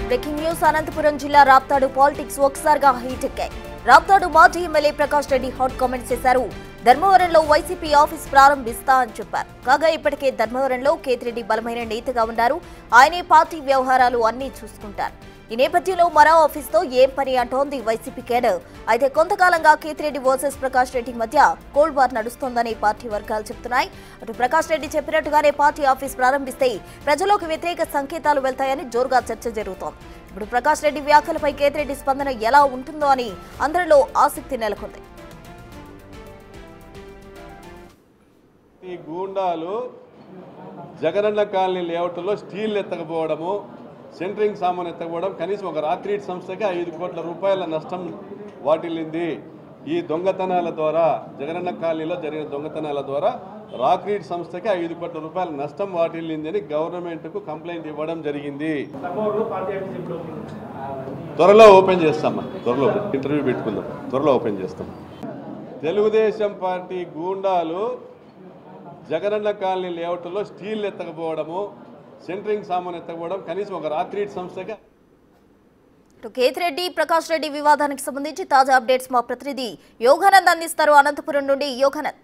Breaking news Anantapuram జిల్లా Raptadu politics ఒకసారిగా heat ఎక్కాయి. Raptadu మాజీ MLA Prakash Reddy hot comments చేశారు. ధర్మవరంలో వైసీపీ ఆఫీస్ ప్రారంభిస్తా అని చెప్పారు. కాగా ఇప్పటికే ధర్మవరంలో కేతిరెడ్డి బలమైన నేతగా ఉన్నారు. ఆయనే పార్టీ వ్యవహారాలు అన్నీ చూసుకుంటారు. ఈ నేపథ్యంలో మరో ఆఫీస్తో ఏం పని అంటోంది వైసీపీ కేడర్. అయితే కొంతకాలంగా కేతిరెడ్డి వర్సెస్ ప్రకాష్ రెడ్డి మధ్య కోల్డ్ వార్ నడుస్తోందని పార్టీ వర్గాలు చెబుతున్నాయి. అటు ప్రకాష్ రెడ్డి చెప్పినట్టుగానే పార్టీ ఆఫీస్ ప్రారంభిస్తే ప్రజలకు వ్యతిరేక సంకేతాలు వెళ్తాయని జోరుగా చర్చ జరుగుతోంది. ఇప్పుడు ప్రకాష్ రెడ్డి వ్యాఖ్యలపై కేతిరెడ్డి స్పందన ఎలా ఉంటుందో అని అందరిలో ఆసక్తి నెలకొంది. ఈ గూండాలు జగనన్న కాలనీ లేఅవుట్లో స్టీల్ ఎత్తకపోవడము, సెంటరింగ్ సామాన్ ఎత్తకపోవడం, కనీసం ఒక రాత్రి సంస్థకి 5 కోట్ల రూపాయల నష్టం వాటిల్లింది. ఈ దొంగతనాల ద్వారా, జగనన్న కాలనీలో జరిగిన దొంగతనాల ద్వారా రాక్రీడ్ సంస్థకి 5 కోట్ల రూపాయల నష్టం వాటిల్లింది అని గవర్నమెంట్కు కంప్లైంట్ ఇవ్వడం జరిగింది. త్వరలో ఓపెన్ చేస్తామా, త్వరలో ఇంటర్వ్యూ పెట్టుకుందాం, త్వరలో ఓపెన్ చేస్తాం. తెలుగుదేశం పార్టీ గూండాలు జగనన్న కాలనీ లేఅవుట్లో స్టీల్ ఎత్తకపోవడము, సెంటరింగ్ సామాన్ ఎత్తకపోవడం, కనీసం ఒక రాత్రి సంస్థగా. కేతిరెడ్డి ప్రకాష్ రెడ్డి వివాదానికి సంబంధించి తాజా అప్డేట్స్ మా ప్రతినిధి యోగానంద్ అందిస్తారు. అనంతపురం నుండి యోగానంద్.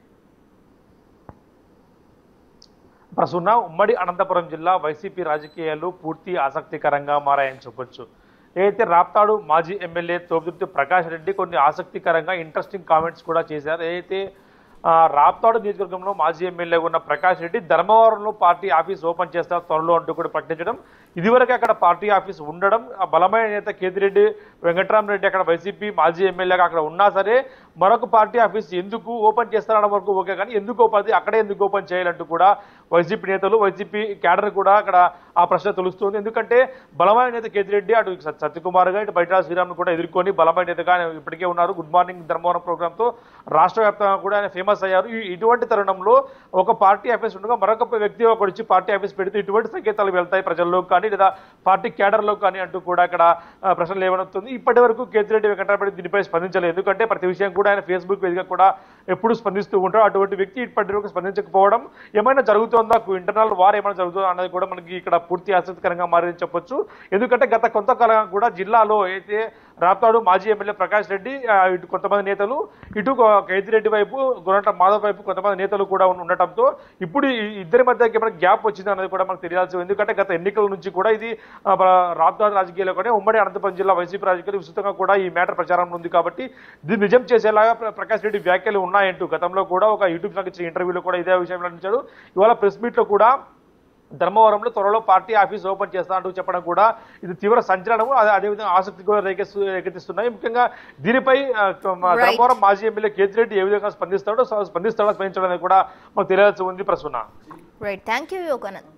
ప్రస్తుత ఉమ్మడి అనంతపురం జిల్లా వైసీపీ రాజకీయాలు పూర్తి ఆసక్తికరంగా మారాయని చెప్పొచ్చు. ఏదైతే రాప్తాడు మాజీ ఎమ్మెల్యే తోపుదుర్తి ప్రకాష్ రెడ్డి కొన్ని ఆసక్తికరంగా ఇంట్రెస్టింగ్ కామెంట్స్ కూడా చేశారు. ఏదైతే రాప్తాడు నియోజకవర్గంలో మాజీ ఎమ్మెల్యేగా ఉన్న ప్రకాష్ రెడ్డి ధర్మవరంలో పార్టీ ఆఫీస్ ఓపెన్ చేస్తారు త్వరలో అంటూ కూడా ప్రకటించడం, ఇదివరకు అక్కడ పార్టీ ఆఫీస్ ఉండడం, బలమైన నేత కేతిరెడ్డి వెంకటరామరెడ్డి అక్కడ వైసీపీ మాజీ ఎమ్మెల్యేగా అక్కడ ఉన్నా సరే మరొక పార్టీ ఆఫీస్ ఎందుకు ఓపెన్ చేస్తారన్న వరకు ఓకే, కానీ ఎందుకు అక్కడే ఎందుకు ఓపెన్ చేయాలంటూ కూడా వైసీపీ నేతలు, వైసీపీ క్యాడర్ కూడా అక్కడ ఆ ప్రశ్న తెలుస్తుంది. ఎందుకంటే బలమైన నేత కేతిరెడ్డి అటు సత్యకుమార్గా ఇటు బయట శ్రీరామ్ను కూడా ఎదుర్కొని బలమైన నేతగా ఆయన ఇప్పటికే ఉన్నారు. గుడ్ మార్నింగ్ ధర్మవరం ప్రోగ్రాంతో రాష్ట్ర వ్యాప్తంగా కూడా ఆయన ఫేమస్ అయ్యారు. ఇటువంటి తరుణంలో ఒక పార్టీ ఆఫీస్ ఉండగా మరొక వ్యక్తి ఒకటి వచ్చి పార్టీ ఆఫీస్ పెడితే ఇటువంటి సంకేతాలు వెళ్తాయి ప్రజల్లో కానీ లేదా పార్టీ క్యాడర్లో కానీ అంటూ కూడా అక్కడ ప్రశ్నలు లేవనెత్తుంది. ఇప్పటి వరకు కేతిరెడ్డి వెంకటరామరెడ్డి దీనిపై స్పందించలేదు. ఎందుకంటే ప్రతి విషయం కూడా ఆయన ఫేస్బుక్ వేదికగా కూడా ఎప్పుడు స్పందిస్తూ ఉంటారు. అటువంటి వ్యక్తి ఇప్పటి వరకు స్పందించకపోవడం, ఏమైనా జరుగుతుందా, ఇంటర్నల్ వార్ ఏమైనా జరుగుతుందా అన్నది కూడా మనకి ఇక్కడ పూర్తి ఆసక్తికరంగా మారిందని చెప్పొచ్చు. ఎందుకంటే గత కొంతకాలంగా కూడా జిల్లాలో అయితే రాప్తాడు మాజీ ఎమ్మెల్యే ప్రకాష్ రెడ్డి, ఇటు కొంతమంది నేతలు, ఇటు కేతిరెడ్డి వైపు గురంట మాధవ్ వైపు కొంతమంది నేతలు కూడా ఉండటంతో ఇప్పుడు ఇద్దరి మధ్య ఏమైనా గ్యాప్ వచ్చింది అన్నది కూడా మనకు తెలియాల్సి. ఎందుకంటే గత ఎన్నికల నుంచి కూడా ఇది రాప్తాడు రాజకీయాల్లో కూడా ఉమ్మడి అనంతపురం జిల్లా వైసీపీ రాజకీయాలు విస్తృతంగా కూడా ఈ మ్యాటర్ ప్రచారంలో ఉంది. కాబట్టి దీన్ని నిజం చేసేలాగా ప్రకాష్ రెడ్డి వ్యాఖ్యలు ఉన్నాయంటూ గతంలో కూడా ఒక యూట్యూబ్ నాకు ఇచ్చిన ఇంటర్వ్యూలో కూడా ఇదే విషయం వెల్లడించాడు. ఇవాళ ప్రెస్ మీట్లో కూడా ధర్మవరంలో త్వరలో పార్టీ ఆఫీస్ ఓపెన్ చేస్తా అంటూ చెప్పడం కూడా ఇది తీవ్ర సంచలనము, అదేవిధంగా ఆసక్తి కూడా రేకెత్తిస్తున్నాయి. ముఖ్యంగా దీనిపై ధర్మవరం మాజీ ఎమ్మెల్యే కేతిరెడ్డి ఏ విధంగా స్పందించడం అనేది కూడా మనకు తెలియాల్సి ఉంది. ప్రసన్న. Right, thank you Yoganand.